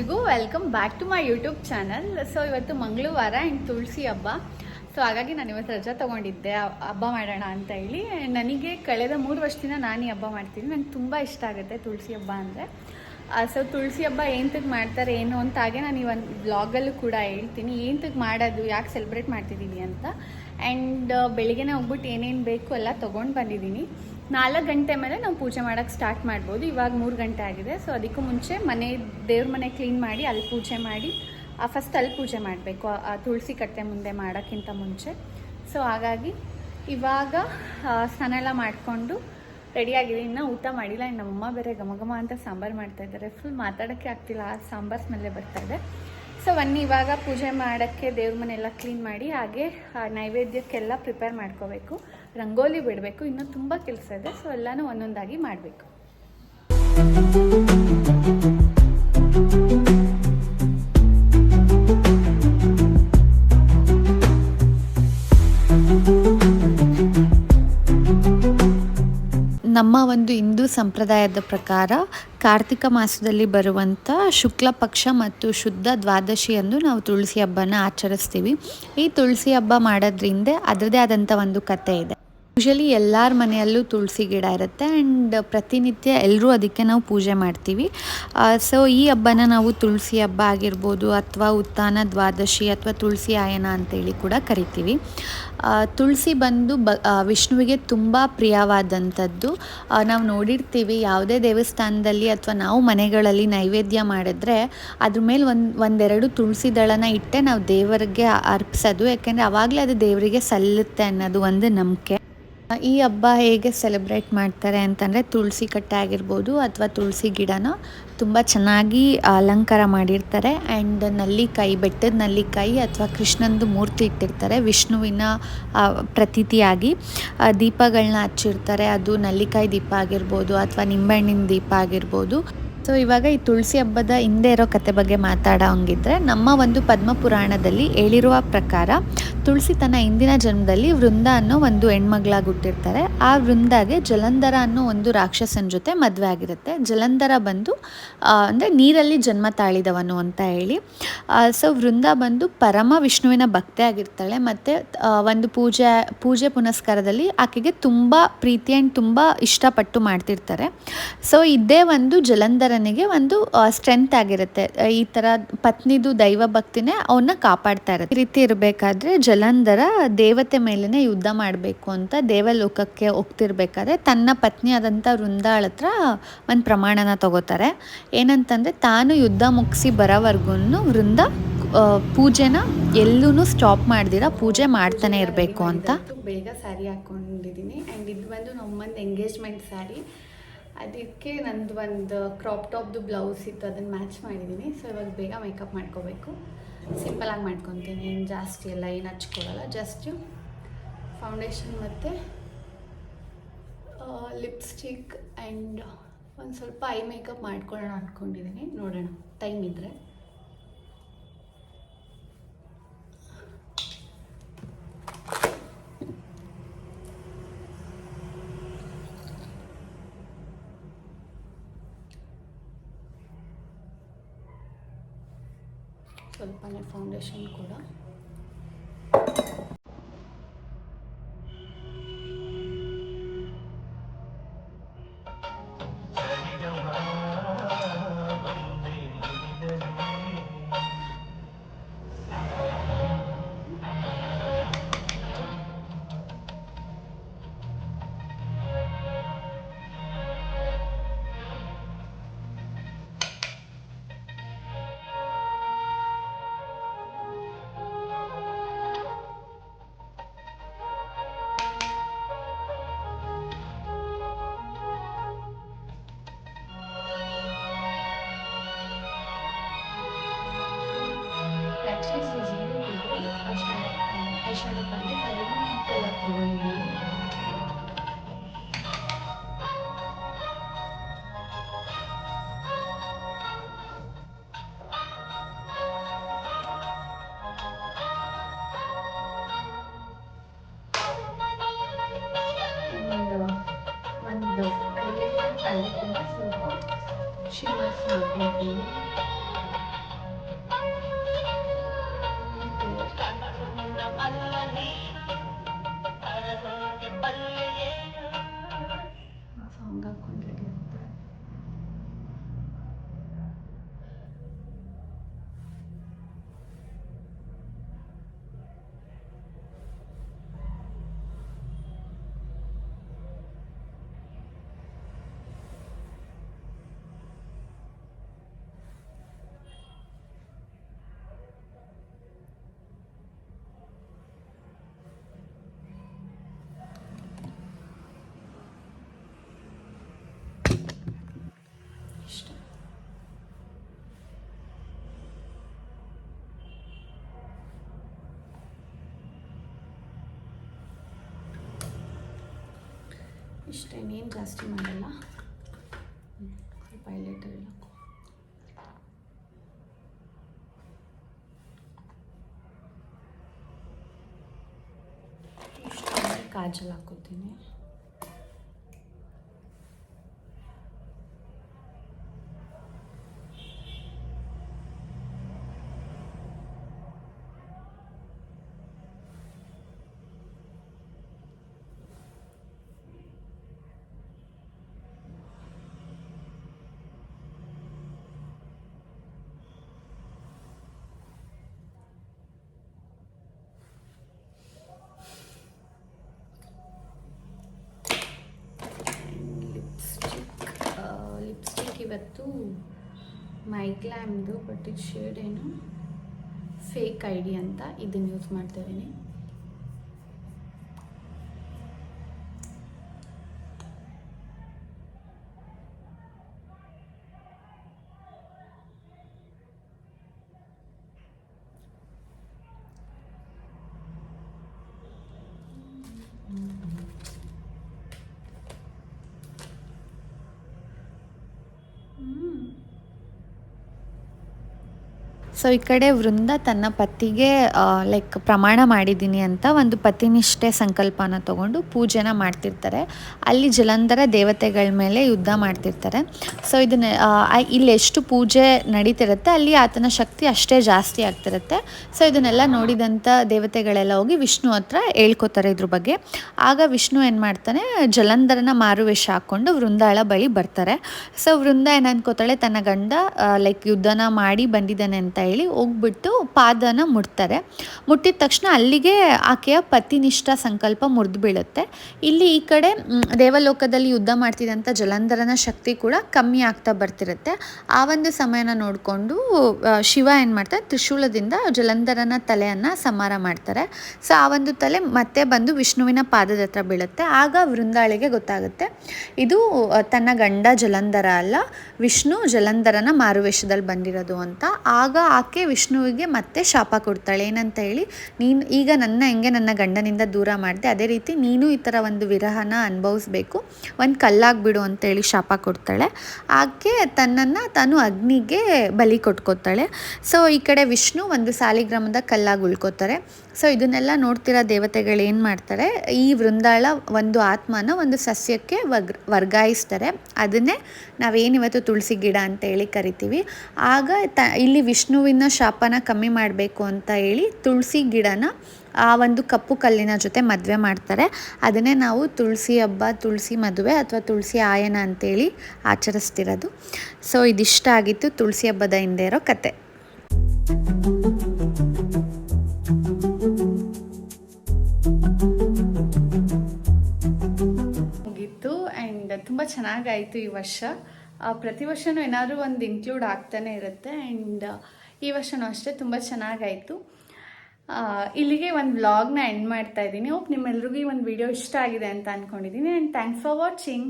ಎಲ್ರಿಗೂ welcome back to my YouTube channel. So ಇವತ್ತು ಮಂಗಳವಾರ ಆ್ಯಂಡ್ ತುಳಸಿ ಹಬ್ಬ. ಸೊ ಹಾಗಾಗಿ ನಾನು ಇವತ್ತು ರಜಾ ತೊಗೊಂಡಿದ್ದೆ ಹಬ್ಬ ಮಾಡೋಣ ಅಂತ ಹೇಳಿ. ನನಗೆ ಕಳೆದ 3 ವರ್ಷದಿಂದ ನಾನು ಈ ಹಬ್ಬ ಮಾಡ್ತೀನಿ. ನಂಗೆ ತುಂಬ ಇಷ್ಟ ಆಗುತ್ತೆ ತುಳಸಿ ಹಬ್ಬ ಅಂದರೆ. ಸೊ ತುಳಸಿ ಹಬ್ಬ ಏನಕ್ಕೆ ಮಾಡ್ತಾರೆ ಏನು ಅಂತ ಹಾಗೆ ನಾನು ಈ ಒಂದು ಬ್ಲಾಗಲ್ಲೂ ಕೂಡ ಹೇಳ್ತೀನಿ, ಏನಕ್ಕೆ ಮಾಡೋದು, ಯಾಕೆ ಸೆಲೆಬ್ರೇಟ್ ಮಾಡ್ತಿದ್ದೀನಿ ಅಂತ. ಆ್ಯಂಡ್ ಬೆಳಿಗ್ಗೆನೇ ಹೋಗ್ಬಿಟ್ಟು ಏನೇನು ಬೇಕು ಎಲ್ಲ ತೊಗೊಂಡು ಬಂದಿದ್ದೀನಿ. 4 ಗಂಟೆ ಮೇಲೆ ನಾವು ಪೂಜೆ ಮಾಡೋಕ್ಕೆ ಸ್ಟಾರ್ಟ್ ಮಾಡ್ಬೋದು. ಇವಾಗ 3 ಗಂಟೆ ಆಗಿದೆ. ಸೊ ಅದಕ್ಕೂ ಮುಂಚೆ ದೇವ್ರ ಮನೆ ಕ್ಲೀನ್ ಮಾಡಿ ಅಲ್ಲಿ ಪೂಜೆ ಮಾಡಿ ಫಸ್ಟ್ ಅಲ್ಲಿ ಪೂಜೆ ಮಾಡಬೇಕು, ತುಳಸಿ ಕಟ್ಟೆ ಮುಂದೆ ಮಾಡೋಕ್ಕಿಂತ ಮುಂಚೆ. ಸೊ ಹಾಗಾಗಿ ಇವಾಗ ಸ್ನಾನ ಎಲ್ಲ ಮಾಡಿಕೊಂಡು ರೆಡಿಯಾಗಿದೆ. ಇನ್ನೂ ಊಟ ಮಾಡಿಲ್ಲ. ಇನ್ನು ನಮ್ಮಮ್ಮ ಬೇರೆ ಘಮ ಅಂತ ಸಾಂಬಾರು ಮಾಡ್ತಾಯಿದ್ದಾರೆ. ಫುಲ್ ಮಾತಾಡೋಕ್ಕೆ ಆಗ್ತಿಲ್ಲ, ಆ ಸಾಂಬಾರು ಸ್ಮೆಲ್ಲೇ ಬರ್ತಾಯಿದೆ. ಸೊ ಇವಾಗ ಪೂಜೆ ಮಾಡೋಕ್ಕೆ ದೇವ್ರ ಮನೆಯೆಲ್ಲ ಕ್ಲೀನ್ ಮಾಡಿ ಹಾಗೆ ನೈವೇದ್ಯಕ್ಕೆಲ್ಲ ಪ್ರಿಪೇರ್ ಮಾಡ್ಕೋಬೇಕು, ರಂಗೋಲಿ ಬಿಡಬೇಕು, ಇನ್ನೂ ತುಂಬ ಕೆಲಸ ಇದೆ. ಸೊ ಎಲ್ಲನೂ ಒಂದೊಂದಾಗಿ ಮಾಡಬೇಕು. ನಮ್ಮ ಒಂದು ಹಿಂದೂ ಸಂಪ್ರದಾಯದ ಪ್ರಕಾರ ಕಾರ್ತಿಕ ಮಾಸದಲ್ಲಿ ಬರುವಂಥ ಶುಕ್ಲ ಪಕ್ಷ ಮತ್ತು ಶುದ್ಧ ದ್ವಾದಶಿಯಂದು ನಾವು ತುಳಸಿ ಹಬ್ಬನ ಆಚರಿಸ್ತೀವಿ. ಈ ತುಳಸಿ ಹಬ್ಬ ಮಾಡೋದ್ರಿಂದ ಅದರದೇ ಆದಂಥ ಒಂದು ಕತೆ ಇದೆ. ಯೂಶಲಿ ಎಲ್ಲರ ಮನೆಯಲ್ಲೂ ತುಳಸಿ ಗಿಡ ಇರುತ್ತೆ ಆ್ಯಂಡ್ ಪ್ರತಿನಿತ್ಯ ಎಲ್ಲರೂ ಅದಕ್ಕೆ ನಾವು ಪೂಜೆ ಮಾಡ್ತೀವಿ. ಸೊ ಈ ಹಬ್ಬನ ನಾವು ತುಳಸಿ ಹಬ್ಬ ಆಗಿರ್ಬೋದು ಅಥವಾ ಉತ್ಥಾನ ದ್ವಾದಶಿ ಅಥವಾ ತುಳಸಿ ಆಯನ ಅಂತೇಳಿ ಕೂಡ ಕರಿತೀವಿ. ತುಳಸಿ ಬಂದು ವಿಷ್ಣುವಿಗೆ ತುಂಬ ಪ್ರಿಯವಾದಂಥದ್ದು. ನಾವು ನೋಡಿರ್ತೀವಿ ಯಾವುದೇ ದೇವಸ್ಥಾನದಲ್ಲಿ ಅಥವಾ ನಾವು ಮನೆಗಳಲ್ಲಿ ನೈವೇದ್ಯ ಮಾಡಿದ್ರೆ ಅದ್ರ ಮೇಲೆ ಒಂದೆರಡು ತುಳಸಿ ದಳನ ಇಟ್ಟೆ ನಾವು ದೇವರಿಗೆ ಅರ್ಪಿಸೋದು. ಯಾಕೆಂದರೆ ಆವಾಗಲೇ ಅದು ದೇವರಿಗೆ ಸಲ್ಲುತ್ತೆ ಅನ್ನೋದು ಒಂದು ನಂಬಿಕೆ. ಈ ಹಬ್ಬ ಹೇಗೆ ಸೆಲೆಬ್ರೇಟ್ ಮಾಡ್ತಾರೆ ಅಂತಂದರೆ ತುಳಸಿ ಕಟ್ಟೆ ಆಗಿರ್ಬೋದು ಅಥವಾ ತುಳಸಿ ಗಿಡನ ತುಂಬ ಚೆನ್ನಾಗಿ ಅಲಂಕಾರ ಮಾಡಿರ್ತಾರೆ. ಆ್ಯಂಡ್ ನಲ್ಲಿಕಾಯಿ, ಬೆಟ್ಟದ ನಲ್ಲಿಕಾಯಿ ಅಥವಾ ಕೃಷ್ಣಂದು ಮೂರ್ತಿ ಇಟ್ಟಿರ್ತಾರೆ ವಿಷ್ಣುವಿನ ಪ್ರತೀತಿಯಾಗಿ. ದೀಪಗಳನ್ನ ಹಚ್ಚಿರ್ತಾರೆ. ಅದು ನಲ್ಲಿಕಾಯಿ ದೀಪ ಆಗಿರ್ಬೋದು ಅಥವಾ ನಿಂಬೆಹಣ್ಣಿನ ದೀಪ ಆಗಿರ್ಬೋದು. ಸೊ ಇವಾಗ ಈ ತುಳಸಿ ಹಬ್ಬದ ಹಿಂದೆ ಇರೋ ಕತೆ ಬಗ್ಗೆ ಮಾತಾಡೋಂಗಿದ್ರೆ, ನಮ್ಮ ಒಂದು ಪದ್ಮ ಪುರಾಣದಲ್ಲಿ ಹೇಳಿರುವ ಪ್ರಕಾರ ತುಳಸಿ ತನ್ನ ಹಿಂದಿನ ಜನ್ಮದಲ್ಲಿ ವೃಂದ ಅನ್ನೋ ಒಂದು ಹೆಣ್ಮಗಳಾಗಿ ಹುಟ್ಟಿರ್ತಾರೆ. ಆ ವೃಂದಾಗೆ ಜಲಂಧರ ಅನ್ನೋ ಒಂದು ರಾಕ್ಷಸನ ಜೊತೆ ಮದುವೆ ಆಗಿರುತ್ತೆ. ಜಲಂಧರ ಬಂದು ಅಂದರೆ ನೀರಲ್ಲಿ ಜನ್ಮ ತಾಳಿದವನು ಅಂತ ಹೇಳಿ. ಸೊ ವೃಂದ ಬಂದು ಪರಮ ವಿಷ್ಣುವಿನ ಭಕ್ತಿ ಆಗಿರ್ತಾಳೆ. ಮತ್ತು ಒಂದು ಪೂಜೆ ಪುನಸ್ಕಾರದಲ್ಲಿ ಆಕೆಗೆ ತುಂಬ ಪ್ರೀತಿ ಆ್ಯಂಡ್ ತುಂಬ ಇಷ್ಟಪಟ್ಟು ಮಾಡ್ತಿರ್ತಾರೆ. ಸೊ ಇದೇ ಒಂದು ಜಲಂಧರನಿಗೆ ಒಂದು ಸ್ಟ್ರೆಂತ್ ಆಗಿರುತ್ತೆ. ಈ ಥರ ಪತ್ನಿದು ದೈವ ಭಕ್ತಿನೇ ಅವನ್ನ ಕಾಪಾಡ್ತಾ ಇರುತ್ತೆ. ಈ ರೀತಿ ಇರಬೇಕಾದ್ರೆ ಜಲಂಧರ ದೇವತೆ ಮೇಲೇ ಯುದ್ಧ ಮಾಡಬೇಕು ಅಂತ ದೇವಲೋಕಕ್ಕೆ ಹೋಗ್ತಿರ್ಬೇಕಾದ್ರೆ ತನ್ನ ಪತ್ನಿಯಾದಂಥ ವೃಂದಾಳ ಹತ್ರ ಒಂದು ಪ್ರಮಾಣನ ತಗೋತಾರೆ. ಏನಂತಂದರೆ ತಾನು ಯುದ್ಧ ಮುಗಿಸಿ ಬರೋವರೆಗೂ ವೃಂದ ಪೂಜೆನ ಎಲ್ಲೂ ಸ್ಟಾಪ್ ಮಾಡ್ದಿರ ಪೂಜೆ ಮಾಡ್ತಾನೆ ಇರಬೇಕು ಅಂತ. ಬೇಗ ಸ್ಯಾರಿ ಹಾಕ್ಕೊಂಡಿದ್ದೀನಿ. ಆ್ಯಂಡ್ ಇದು ಬಂದು ನಮ್ಮೊಂದು ಎಂಗೇಜ್ಮೆಂಟ್ ಸ್ಯಾರಿ. ಅದಕ್ಕೆ ನಂದು ಒಂದು ಕ್ರಾಪ್ ಟಾಪ್ದು ಬ್ಲೌಸ್ ಇತ್ತು, ಅದನ್ನು ಮ್ಯಾಚ್ ಮಾಡಿದ್ದೀನಿ. ಸೊ ಇವಾಗ ಬೇಗ ಮೇಕಪ್ ಮಾಡ್ಕೋಬೇಕು. ಸಿಂಪಲಾಗಿ ಮಾಡ್ಕೊತೀನಿ, ಏನು ಜಾಸ್ತಿ ಎಲ್ಲ ಏನು ಹಚ್ಕೊಳ್ಳಲ್ಲ. ಜಸ್ಟು ಫೌಂಡೇಶನ್ ಮತ್ತು ಲಿಪ್ಸ್ಟಿಕ್ ಆ್ಯಂಡ್ ಒಂದು ಸ್ವಲ್ಪ ಐ ಮೇಕಪ್ ಮಾಡ್ಕೊಳ್ಳೋಣ ಅಂದ್ಕೊಂಡಿದ್ದೀನಿ. ನೋಡೋಣ ಟೈಮ್ ಇದ್ದರೆ. ಸ್ವಲ್ಪನೇ ಫೌಂಡೇಶನ್ ಕೂಡ. ಶಿವಸ್ ಮಾಡ್ಕೊಳ್ತೀನಿ. ಇಷ್ಟೇ, ಇನ್ನೇನು ಜಾಸ್ತಿ ಮಾಡಲ್ಲ. ಸ್ವಲ್ಪ ಹೈಲೈಟರ್ ಇಲ್ಲ, ಇಷ್ಟು ಕಾಜಲ್ ಹಾಕೋತೀನಿ. ಲಿಪ್ಸ್ಟಿಕ್ ಇವತ್ತು ಮೈಗ್ಲಾಮ್ದು, ಬಟ್ ಇದು ಶೇಡ್ ಏನು ಫೇಕ್ ಐಡಿ ಅಂತ, ಇದನ್ನು ಯೂಸ್ ಮಾಡ್ತಾ ಇದ್ದೀನಿ. ಸೊ ಈ ಕಡೆ ವೃಂದ ತನ್ನ ಪತಿಗೆ ಲೈಕ್ ಪ್ರಮಾಣ ಮಾಡಿದ್ದೀನಿ ಅಂತ ಒಂದು ಪತಿನಿಷ್ಠೆ ಸಂಕಲ್ಪನ ತಗೊಂಡು ಪೂಜೆನ ಮಾಡ್ತಿರ್ತಾರೆ. ಅಲ್ಲಿ ಜಲಂಧರ ದೇವತೆಗಳ ಮೇಲೆ ಯುದ್ಧ ಮಾಡ್ತಿರ್ತಾರೆ. ಸೊ ಇದನ್ನ ಇಲ್ಲಿ ಎಷ್ಟು ಪೂಜೆ ನಡೀತಿರುತ್ತೆ ಅಲ್ಲಿ ಆತನ ಶಕ್ತಿ ಅಷ್ಟೇ ಜಾಸ್ತಿ ಆಗ್ತಿರುತ್ತೆ. ಸೊ ಇದನ್ನೆಲ್ಲ ನೋಡಿದಂಥ ದೇವತೆಗಳೆಲ್ಲ ಹೋಗಿ ವಿಷ್ಣು ಹತ್ರ ಹೇಳ್ಕೊತಾರೆ ಇದ್ರ ಬಗ್ಗೆ. ಆಗ ವಿಷ್ಣು ಏನು ಮಾಡ್ತಾನೆ, ಜಲಂಧರನ ಮಾರುವೇಷ ಹಾಕ್ಕೊಂಡು ವೃಂದಾಳ ಬಳಿ ಬರ್ತಾರೆ. ಸೊ ವೃಂದ ಏನು ಅನ್ಕೋತಾಳೆ, ತನ್ನ ಗಂಡ ಲೈಕ್ ಯುದ್ಧನ ಮಾಡಿ ಬಂದಿದ್ದಾನೆ ಅಂತ ಹೇಳಿ ಹೋಗ್ಬಿಟ್ಟು ಪಾದನ ಮುಟ್ತಾರೆ. ಮುಟ್ಟಿದ ತಕ್ಷಣ ಅಲ್ಲಿಗೆ ಆಕೆಯ ಪತಿನಿಷ್ಠ ಸಂಕಲ್ಪ ಮುರಿದು ಬೀಳುತ್ತೆ. ಇಲ್ಲಿ ಈ ಕಡೆ ದೇವಲೋಕದಲ್ಲಿ ಯುದ್ಧ ಮಾಡ್ತಿದ್ದಂಥ ಜಲಂಧರನ ಶಕ್ತಿ ಕೂಡ ಕಮ್ಮಿ ಆಗ್ತಾ ಬರ್ತಿರುತ್ತೆ. ಆ ಒಂದು ಸಮಯನ ನೋಡಿಕೊಂಡು ಶಿವ ಏನು ಮಾಡ್ತಾರೆ, ತ್ರಿಶೂಲದಿಂದ ಜಲಂಧರನ ತಲೆಯನ್ನು ಸಂಹಾರ ಮಾಡ್ತಾರೆ. ಸೊ ಆ ಒಂದು ತಲೆ ಮತ್ತೆ ಬಂದು ವಿಷ್ಣುವಿನ ಪಾದದ ಹತ್ರ ಬೀಳುತ್ತೆ. ಆಗ ವೃಂದಾಳಿಗೆ ಗೊತ್ತಾಗುತ್ತೆ ಇದು ತನ್ನ ಗಂಡ ಜಲಂಧರ ಅಲ್ಲ, ವಿಷ್ಣು ಜಲಂಧರನ ಮಾರುವೇಷದಲ್ಲಿ ಬಂದಿರೋದು ಅಂತ. ಆಗ ಆಕೆ ವಿಷ್ಣುವಿಗೆ ಮತ್ತೆ ಶಾಪ ಕೊಡ್ತಾಳೆ, ಏನಂತ ಹೇಳಿ, ನೀನು ಈಗ ಹೆಂಗೆ ನನ್ನ ಗಂಡನಿಂದ ದೂರ ಮಾಡಿದೆ ಅದೇ ರೀತಿ ನೀನು ಈ ಥರ ಒಂದು ವಿರಹನ ಅನುಭವಿಸ್ಬೇಕು, ಒಂದು ಕಲ್ಲಾಗ್ಬಿಡು ಅಂತೇಳಿ ಶಾಪ ಕೊಡ್ತಾಳೆ. ಆಕೆ ತನ್ನನ್ನು ತಾನು ಅಗ್ನಿಗೆ ಬಲಿ ಕೊಟ್ಕೋತಾಳೆ. ಸೊ ಈ ಕಡೆ ವಿಷ್ಣು ಒಂದು ಸಾಲಿಗ್ರಾಮದ ಕಲ್ಲಾಗಿ ಉಳ್ಕೋತಾರೆ. ಸೊ ಇದನ್ನೆಲ್ಲ ನೋಡ್ತಿರೋ ದೇವತೆಗಳು ಏನು ಮಾಡ್ತಾರೆ, ಈ ವೃಂದಾಳ ಒಂದು ಆತ್ಮನ ಒಂದು ಸಸ್ಯಕ್ಕೆ ವರ್ಗಾಯಿಸ್ತಾರೆ. ಅದನ್ನೇ ನಾವೇನಿವತ್ತು ತುಳಸಿ ಗಿಡ ಅಂತ ಹೇಳಿ ಕರಿತೀವಿ. ಆಗ ಇಲ್ಲಿ ವಿಷ್ಣುವಿನ ಶಾಪನ ಕಮ್ಮಿ ಮಾಡಬೇಕು ಅಂತ ಹೇಳಿ ತುಳಸಿ ಗಿಡನ ಆ ಒಂದು ಕಪ್ಪು ಕಲ್ಲಿನ ಜೊತೆ ಮದುವೆ ಮಾಡ್ತಾರೆ. ಅದನ್ನೇ ನಾವು ತುಳಸಿ ಹಬ್ಬ, ತುಳಸಿ ಮದುವೆ ಅಥವಾ ತುಳಸಿ ಆಯನ ಅಂತೇಳಿ ಆಚರಿಸ್ತಿರೋದು. ಸೊ ಇದಿಷ್ಟ ಆಗಿತ್ತು ತುಳಸಿ ಹಬ್ಬದ ಹಿಂದೆ ಇರೋ ಕತೆ. ಮುಗೀತು ಆ್ಯಂಡ್ ತುಂಬ ಚೆನ್ನಾಗಾಯಿತು ಈ ವರ್ಷ. ಪ್ರತಿ ವರ್ಷವೂ ಏನಾದರೂ ಒಂದು ಇನ್ಕ್ಲೂಡ್ ಆಗ್ತಾನೆ ಇರುತ್ತೆ. ಆ್ಯಂಡ್ ಈ ವರ್ಷವೂ ಅಷ್ಟೇ ತುಂಬ ಚೆನ್ನಾಗಾಯಿತು. ಇಲ್ಲಿಗೆ ಒಂದು ವ್ಲಾಗ್ನ ಎಂಡ್ ಮಾಡ್ತಾ ಇದ್ದೀನಿ. ಹೋಪ್ ನಿಮ್ಮೆಲ್ರಿಗೂ ಈ ಒಂದು ವಿಡಿಯೋ ಇಷ್ಟ ಆಗಿದೆ ಅಂತ ಅಂದ್ಕೊಂಡಿದ್ದೀನಿ. And thanks for watching.